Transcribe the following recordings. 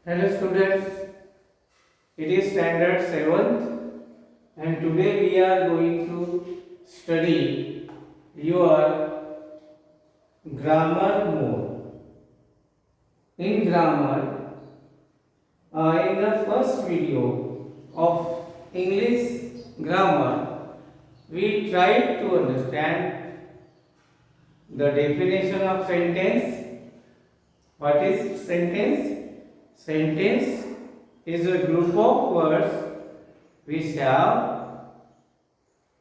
Hello students, it is standard 7th and today we are going to study your grammar mode. In grammar, in the first video of English grammar, we tried to understand the definition of sentence. What is sentence? Sentence is a group of words which have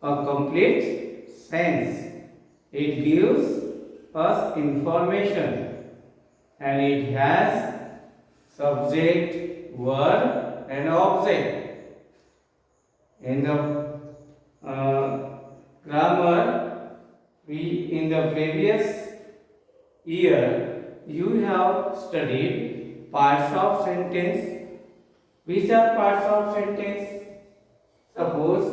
a complete sense. It gives us information and it has subject, verb and object. In the grammar, in the previous year, you have studied parts of sentence. Which are parts of sentence? Suppose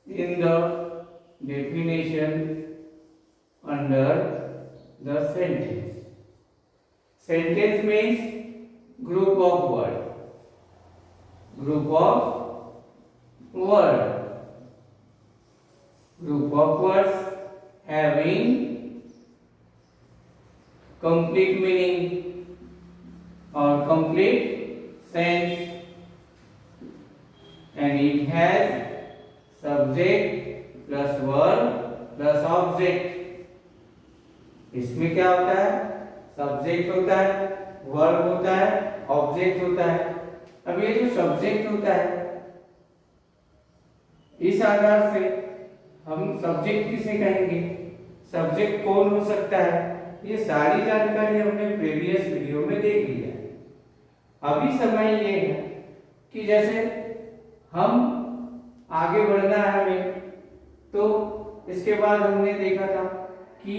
in the definition under the sentence. Sentence means group of words. Group of words. Group of words having complete meaning or complete sense, and it has subject plus verb plus object. इसमें क्या होता है? Subject होता है, verb होता है, object होता है. अब ये जो सब्जेक्ट होता है, इस आधार से हम सब्जेक्ट किसे कहेंगे, सब्जेक्ट कौन हो सकता है, ये सारी जानकारी हमने प्रीवियस वीडियो में देख लिया है. अभी समय ये है कि जैसे हम आगे बढ़ना है हमें, तो इसके बाद हमने देखा था कि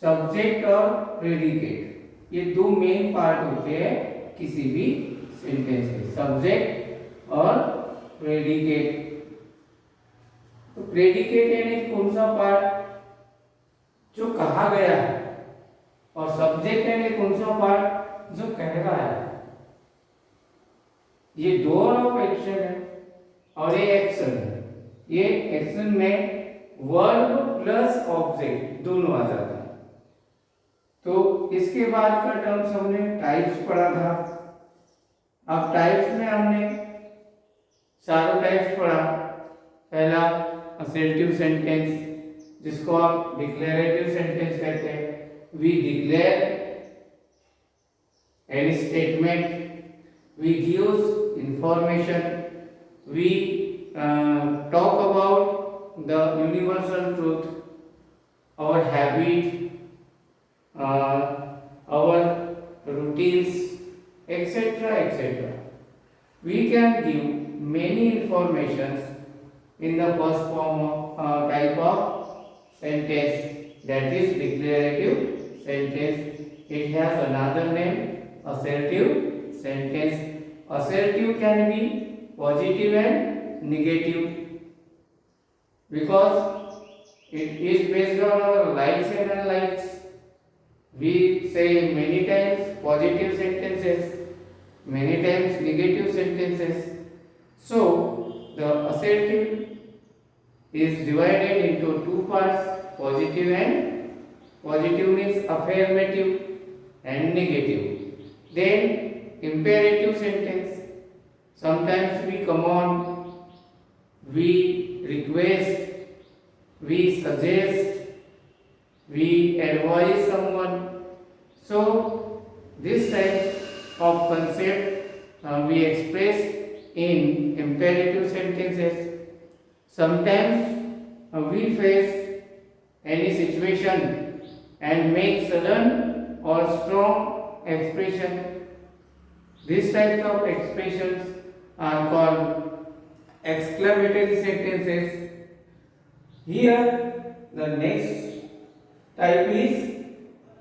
सब्जेक्ट और प्रेडिकेट ये दो मेन पार्ट होते हैं किसी भी सेंटेंस के, सब्जेक्ट और प्रेडिकेट. तो प्रेडिकेट यानी कौन सा पार्ट जो कहा गया है, और सब्जेक्ट यानी कौन सा पार्ट जो कह रहा है. ये दोनों एक्शन है और ये एक्शन है. ये एक्शन में वर्ब प्लस ऑब्जेक्ट दोनों आ जाता है. तो इसके बाद का टर्म्स हमने टाइप्स पढ़ा था. अब टाइप्स में हमने चारों टाइप्स पढ़ा. पहला असर्टिव सेंटेंस, जिसको आप डिक्लेरेटिव सेंटेंस कहते हैं. We declare any statement, we gives information, we talk about the universal truth, our habit, our routines, etc., etc. We can give many informations in the first form of type of sentence, that is declarative sentence. It has another name, assertive sentence. Assertive can be positive and negative because it is based on our likes and unlikes. We say many times positive sentences, many times negative sentences. So the assertive is divided into two parts, positive and positive means affirmative and negative. Then imperative sentence, sometimes we command, we request, we suggest, we advise someone. So this type of concept we express in imperative sentences. Sometimes we face any situation and make sudden or strong expression. These types of expressions are called exclamatory sentences. Here the next type is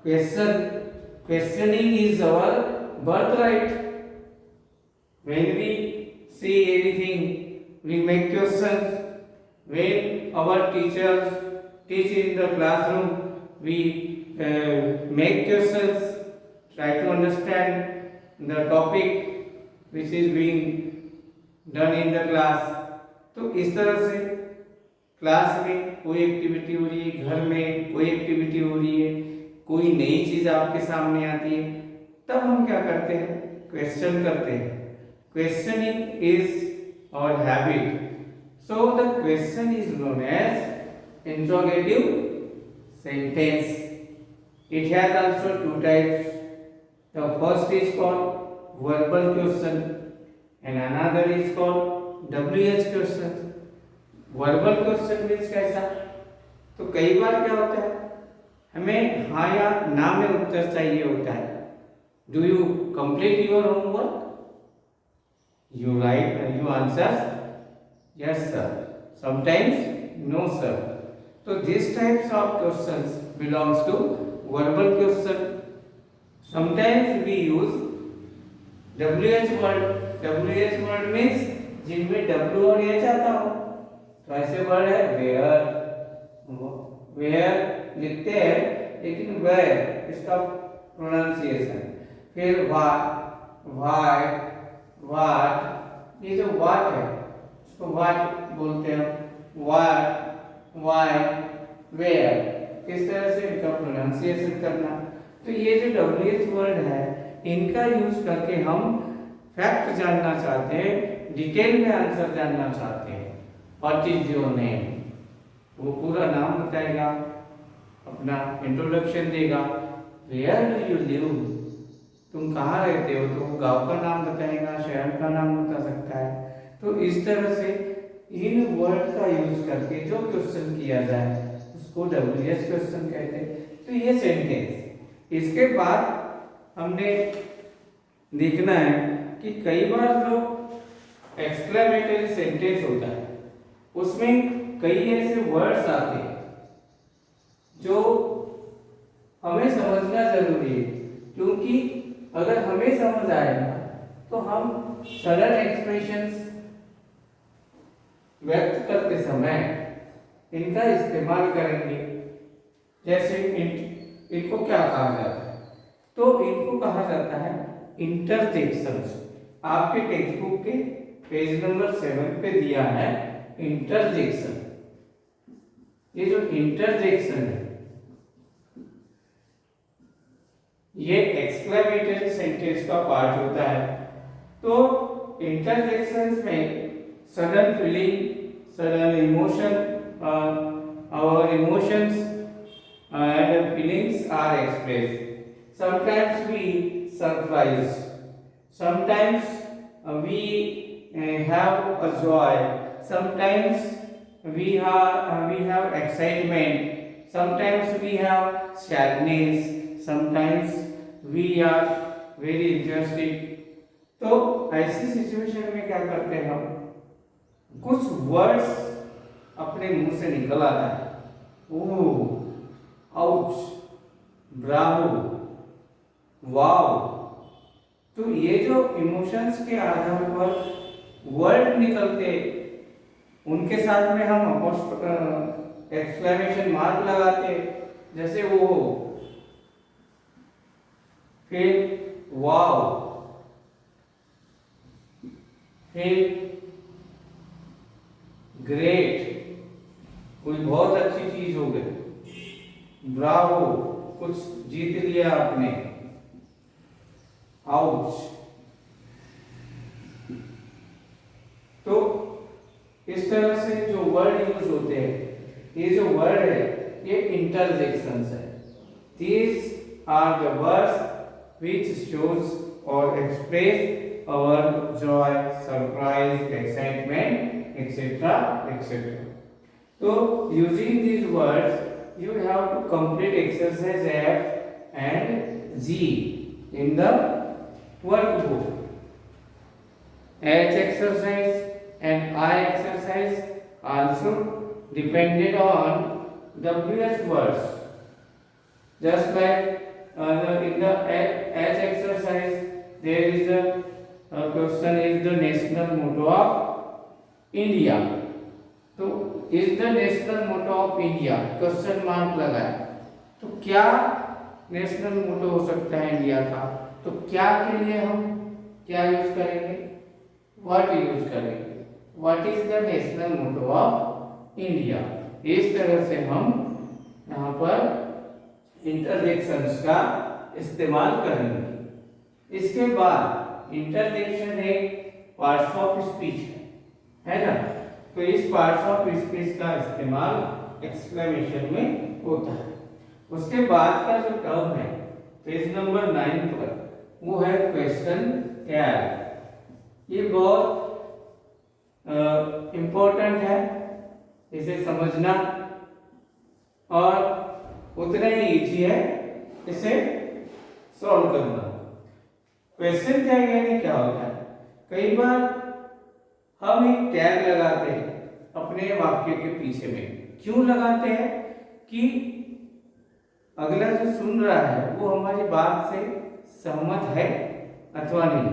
question. Questioning is our birthright. When we see anything, we make questions. When our teachers teach in the classroom, we make questions, try to understand the topic which is being done in the class। तो इस तरह से class में कोई activity हो रही है, घर में कोई एक्टिविटी हो रही है, कोई नई चीज आपके सामने आती है, तब हम क्या करते हैं, क्वेश्चन करते हैं। Questioning is our habit, so the question is known as interrogative sentence. It has also two types. The first is called verbal question and another is called WH question. Verbal question means कैसा, तो कई बार क्या होता है, हमें हाँ या ना में उत्तर चाहिए होता है। Do you complete your homework? You write, you answer yes sir, sometimes no sir. तो this types of questions belongs to verbal question. Sometimes we use WH word. WH word means जिनमें W और H आता हो, तो ऐसे word है where. Where लिखते हैं लेकिन वेयर इसका प्रोनाउंसिएशन। फिर वाट, ये जो वाट है इसको वाट बोलते हैं, वाट, वाई, वेयर, इस तरह से इनका प्रोनाउंसिएशन करना। तो ये जो WH वर्ड है इनका यूज करके हम फैक्ट जानना चाहते हैं, डिटेल में आंसर जानना चाहते हैं। व्हाट इज योर नेम, वो पूरा नाम बताएगा, अपना इंट्रोडक्शन देगा। वेयर डू यू लिव, तुम कहाँ रहते हो, तो वो गांव का नाम बताएगा, शहर का नाम बता सकता है। तो इस तरह से इन वर्ड का यूज करके जो क्वेश्चन किया जाए उसको WH क्वेश्चन कहते हैं। तो ये सेंटेंस। इसके बाद हमने देखना है कि कई बार जो एक्सक्लेमेटरी सेंटेंस होता है उसमें कई ऐसे वर्ड्स आते हैं जो हमें समझना जरूरी है, क्योंकि अगर हमें समझ आएगा तो हम सरल एक्सप्रेशंस व्यक्त करते समय इनका इस्तेमाल करेंगे। जैसे इनको क्या कहा जाता है, तो इनको कहा जाता है इंटरजेक्शंस। आपके टेक्स्ट बुक के पेज नंबर 7 पे दिया है इंटरजेक्शन। ये जो इंटरजेक्शन है ये एक्सक्लेमेटरी सेंटेंस का पार्ट होता है। तो इंटरजेक्शंस में sudden feeling, sudden emotion, our emotions and feelings are expressed. Sometimes we surprise, sometimes we have a joy, sometimes we have excitement, sometimes we have sadness, sometimes we are very interested। तो ऐसी situation में क्या करते हैं हम, कुछ words अपने मुंह से निकल आता है। ओह, आउच, ब्रावो, वाव। तो ये जो इमोशंस के आधार पर वर्ड निकलते उनके साथ में हम एक्सक्लेमेशन मार्क लगाते, जैसे वो, फिर वाव, फिर ग्रेट, कोई बहुत अच्छी चीज हो गई, ब्रावो, कुछ जीत लिया आपने, आउच। तो इस तरह से जो वर्ड यूज होते हैं, ये जो वर्ड है ये इंटरजेक्शंस है। These are the words which shows or express our joy, surprise, excitement, etc., etc. So using these words you have to complete exercise F and G in the workbook. H exercise and I exercise also depended on WH words. Just like in the H exercise there is a question is the national motto of India. तो is the national motto of India, question mark लगाया, तो क्या national मोटो हो सकता है India का, तो तो क्या के लिए हम क्या यूज करेंगे, व्हाट यूज करेंगे, what is the national motto of India. इस तरह से हम यहाँ पर इंटरजेक्शंस का इस्तेमाल करेंगे। इसके बाद इंटरजेक्शन एक पार्ट्स ऑफ स्पीच है ना, तो इस पार्ट्स ऑफ स्पीच का इस्तेमाल एक्सक्लेमेशन में होता है। उसके बाद का जो टर्म है पेज नंबर 9 पर, वो है क्वेश्चन टैग। ये बहुत इम्पोर्टेंट है, इसे समझना और उतना ही इजी है इसे सॉल्व करना। क्वेश्चन टैग यानी क्या होता है, कई बार हम एक टैग लगाते हैं अपने वाक्य के पीछे में। क्यों लगाते हैं कि अगला जो सुन रहा है वो हमारी बात से सहमत है अथवा नहीं,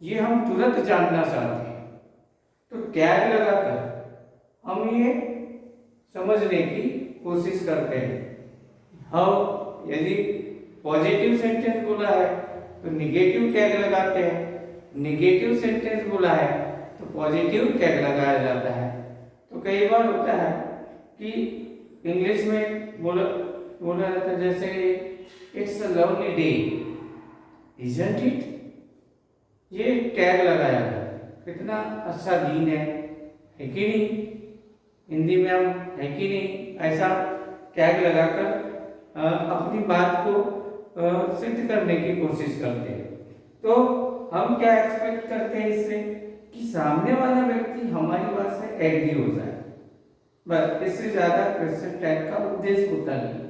ये हम तुरंत जानना चाहते हैं। तो टैग लगाकर हम ये समझने की कोशिश करते हैं। हम यदि पॉजिटिव सेंटेंस बोला है तो निगेटिव टैग लगाते हैं, निगेटिव सेंटेंस बोला है तो पॉजिटिव टैग लगाया जाता है। तो कई बार होता है कि इंग्लिश में बोला जाता है, जैसे it's a lovely day, isn't it, ये टैग लगाया है, कितना अच्छा दिन है कि नहीं, हिंदी में हम है कि नहीं, ऐसा टैग लगाकर अपनी बात को सिद्ध करने की कोशिश करते हैं। तो हम क्या एक्सपेक्ट करते हैं इससे कि सामने वाला व्यक्ति हमारी बात से एग्री हो जाए, बस, इससे ज्यादा क्वेश्चन टैग का उद्देश्य होता नहीं।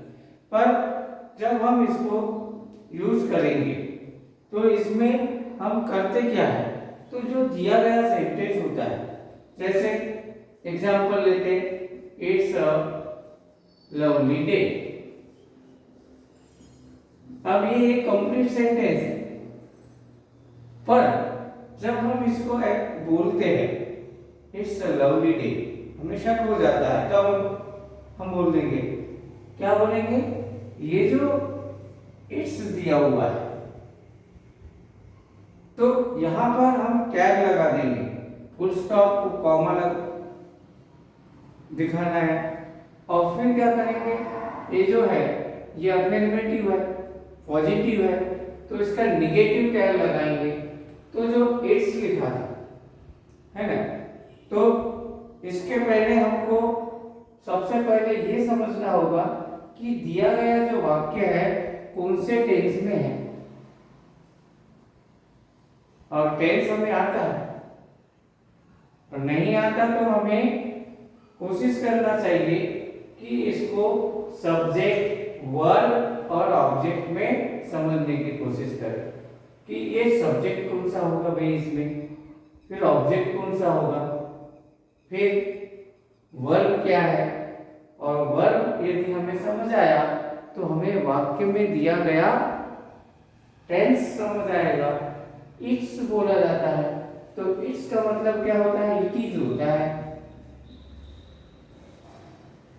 पर जब हम इसको यूज करेंगे तो इसमें हम करते क्या है, तो जो दिया गया सेंटेंस होता है, जैसे एग्जांपल लेते हैं, इट्स अ लवली डे। अब ये एक कंप्लीट सेंटेंस है, पर जब हम इसको बोलते हैं इट्स अ लवली डे, हमें शक हो जाता है, तब हम बोल देंगे, क्या बोलेंगे, ये जो इट्स दिया हुआ है, तो यहां पर हम टैग लगा देंगे, फुल स्टॉप को कॉमा दिखाना है, और फिर क्या करेंगे, ये जो है ये अफर्मेटिव है, पॉजिटिव है, तो इसका निगेटिव टैग लगाएंगे। तो जो इट्स लिखा था है ना, तो इसके पहले हमको सबसे पहले ये समझना होगा कि दिया गया जो वाक्य है कौन से टेंस में है, और टेंस हमें आता है और नहीं आता तो हमें कोशिश करना चाहिए कि इसको सब्जेक्ट, वर्ब और ऑब्जेक्ट में समझने की कोशिश करें कि ये सब्जेक्ट कौन सा होगा भाई इसमें, फिर ऑब्जेक्ट कौन सा होगा, फिर वर्ब क्या है, और वर्ब यदि हमें समझ आया तो हमें वाक्य में दिया गया टेंस समझ आएगा। इट्स बोला जाता है तो इट्स का मतलब क्या होता है, इट इज होता है,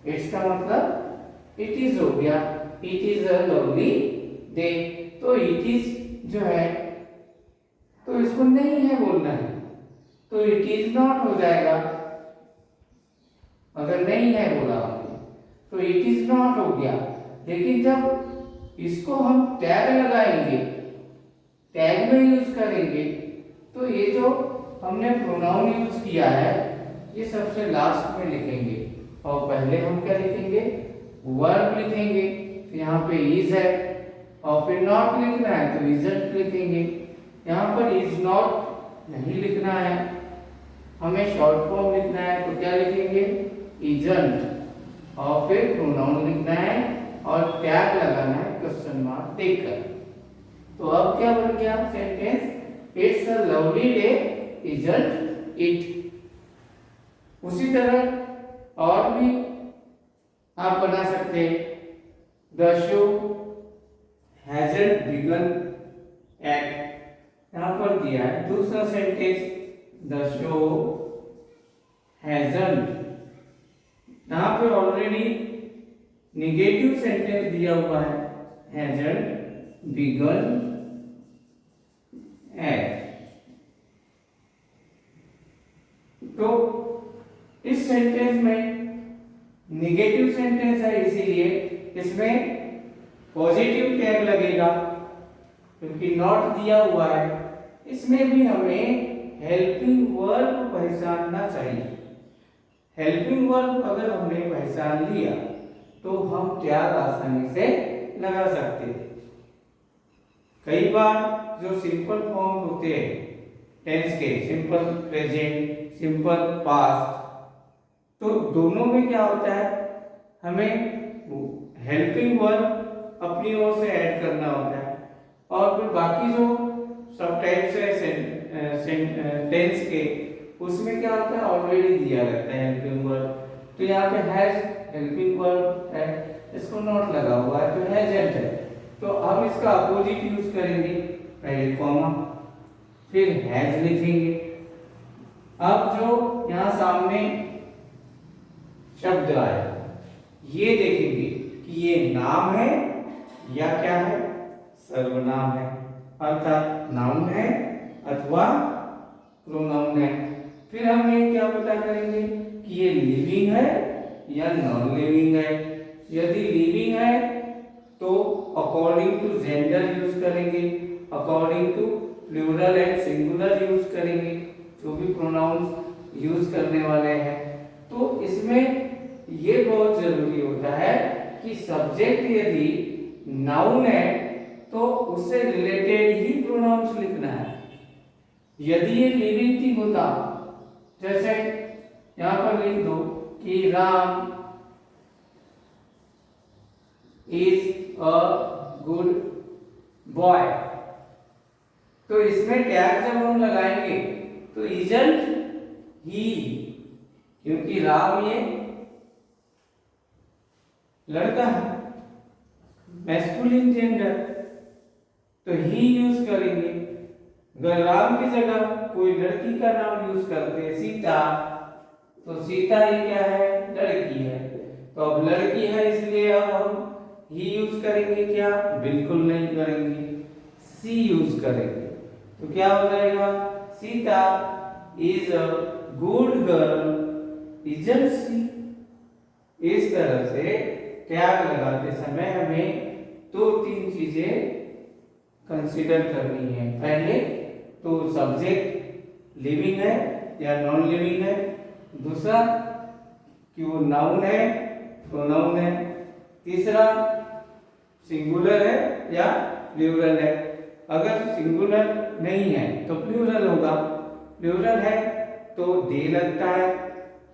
इट्स का मतलब इट इज हो गया, it is a lovely day. तो इट इज जो है तो इसको नहीं है बोलना है, तो इट इज नॉट हो जाएगा, अगर नहीं है बोला हमने तो इट इज नॉट हो गया। लेकिन जब इसको हम टैग लगाएंगे, टैग में यूज करेंगे, तो ये जो हमने प्रोनाउन यूज किया है ये सबसे लास्ट में लिखेंगे, और पहले हम क्या लिखेंगे, वर्ब लिखेंगे। तो यहाँ पे इज है, और फिर नॉट लिखना है तो इजंट लिखेंगे। यहाँ पर इज नॉट नहीं लिखना है, हमें शॉर्ट फॉर्म लिखना है, तो क्या लिखेंगे, इजंट, और फिर प्रोनाउन लिखना है और टैग लगाना है क्वेश्चन मार्क देकर। तो अब क्या बन गया sentence, it's a lovely day, isn't it. उसी तरह और भी आप बना सकते हैं, the show hasn't begin yet, यहां पर दिया है दूसरा सेंटेंस, द शो हैजंट, यहां पे ऑलरेडी निगेटिव सेंटेंस दिया हुआ है, हैजंट बिगन इस सेंटेंस में निगेटिव सेंटेंस है, इसीलिए इसमें पॉजिटिव टैग लगेगा क्योंकि नॉट दिया हुआ है। इसमें भी हमें हेल्पिंग वर्ब पहचानना चाहिए। हेल्पिंग वर्ब अगर हमने पहचान लिया तो हम टैग आसानी से लगा सकते हैं। कई बार जो सिंपल फॉर्म होते हैं टेंस के, सिंपल प्रेजेंट, सिंपल पास्ट, तो दोनों में क्या होता है, हमें हेल्पिंग वर्ब अपनी ओर से ऐड करना होता है और फिर बाकी जो सब टाइप्स है टेंस के, उसमें क्या होता है ऑलरेडी दिया रहता है हेल्पिंग वर्ब। तो यहाँ पे हैज हेल्पिंग वर्ब है, इसको नॉट लगा हुआ है तो हैजंट है, तो हम इसका अपोजिट यूज करेंगे, पहले कॉमा फिर हैज लिखेंगे। अब जो यहाँ सामने शब्द आया ये देखेंगे कि ये नाम है या क्या है, सर्वनाम है, अर्थात नाउन है अथवा प्रोनाउन है। फिर हम ये क्या पता करेंगे कि ये लिविंग है या नॉन लिविंग है। यदि लिविंग है तो अकॉर्डिंग टू जेंडर यूज करेंगे, according to plural and singular use करेंगे, जो भी प्रोनाउंस यूज करने वाले हैं। तो इसमें ये बहुत जरूरी होता है कि सब्जेक्ट यदि नाउन है तो उससे रिलेटेड ही प्रोनाउंस लिखना है। यदि ये लिविंग थिंग होता, जैसे यहां पर लिख दो कि Ram is a good boy, तो इसमें टैग जब हम लगाएंगे तो इजंट ही, क्योंकि राम ये लड़का है, मैस्कुलिन जेंडर, तो ही यूज करेंगे। अगर राम की जगह कोई लड़की का नाम यूज करते हैं सीता, तो सीता ही क्या है, लड़की है, तो अब लड़की है इसलिए अब हम ही यूज करेंगे क्या, बिल्कुल नहीं करेंगे, सी यूज करेंगे। तो क्या हो जाएगा, Sita is a good girl, isn't she. इस तरह से टैग लगाते समय हमें दो तीन चीजें कंसीडर करनी है। पहले तो सब्जेक्ट लिविंग है या नॉन लिविंग है, दूसरा कि वो नाउन है प्रोनाउन है, तीसरा सिंगुलर है या प्लूरल है। अगर सिंगुलर नहीं है तो प्लूरल होगा, प्लूरल है तो दे लगता है,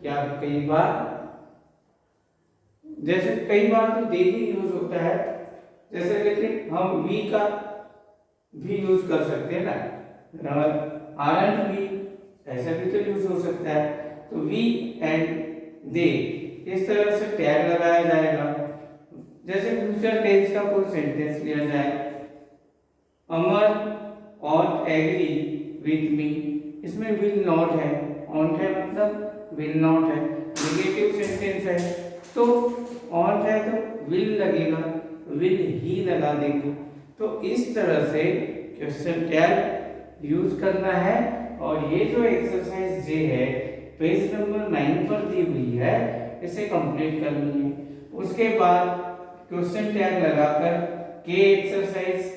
या कई बार जैसे कई बार तो दे ही यूज होता है, जैसे लेकिन हम वी का भी यूज कर सकते हैं ना, आरंट भी, ऐसा भी तो यूज हो सकता है। तो वी एंड दे इस तरह से टैग लगाया जाएगा। जैसे फ्यूचर टेंस का कोई सेंटेंस लिया जाए, अमर ऑन एग्री विथ मी, इसमें विल नॉट है, ऑन है मतलब विल नॉट है, नेगेटिव सेंटेंस है तो ऑन है तो विल लगेगा, विल ही लगा देंगे। तो इस तरह से क्वेश्चन टैग यूज करना है। और ये जो एक्सरसाइज जे है पेज नंबर 9 पर दी हुई है, इसे कंप्लीट करनी है। उसके बाद क्वेश्चन टैग लगाकर के एक्सरसाइज,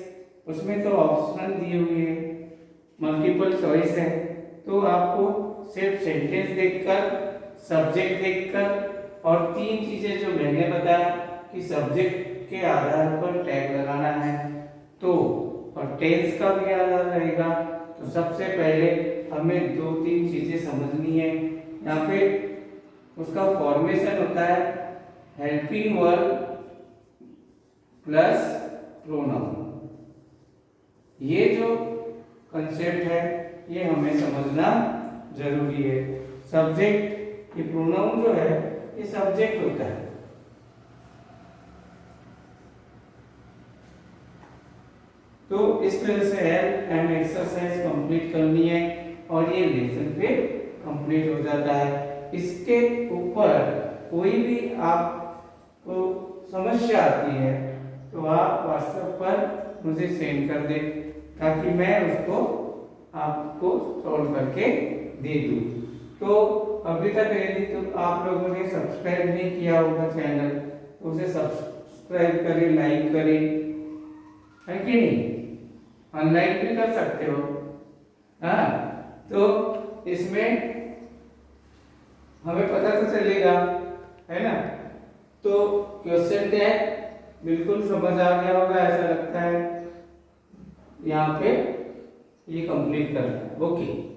उसमें तो ऑप्शनल दिए हुए हैं, मल्टीपल चॉइस है, तो आपको सिर्फ सेंटेंस देखकर, सब्जेक्ट देखकर और तीन चीजें जो मैंने बताया कि सब्जेक्ट के आधार पर टैग लगाना है, तो और टेंस का भी आधार रहेगा। तो सबसे पहले हमें दो तीन चीजें समझनी है। यहाँ पे उसका फॉर्मेशन होता है हेल्पिंग वर्ब प्लस प्रोनाउन। ये जो कंसेप्ट है ये हमें समझना जरूरी है। सब्जेक्ट, ये प्रोनाउन जो है ये सब्जेक्ट होता है। तो इस तरह से हेल्प एंड एक्सरसाइज कंप्लीट करनी है और ये लेसन फिर कंप्लीट हो जाता है। इसके ऊपर कोई भी आपको समस्या आती है तो आप व्हाट्सएप पर मुझे सेंड कर दें ताकि मैं उसको आपको सॉल्व करके दे दूं। तो अभी तक यदि तो आप लोगों ने सब्सक्राइब नहीं किया होगा चैनल, तो उसे सब्सक्राइब करें, लाइक करें, है कि नहीं? ऑनलाइन भी कर सकते हो। हाँ, तो इसमें हमें पता तो चलेगा, है ना? तो क्वेश्चन टैग बिल्कुल समझ आ गया होगा ऐसा लगता है। यहाँ पे ये कंप्लीट करना है। ओके।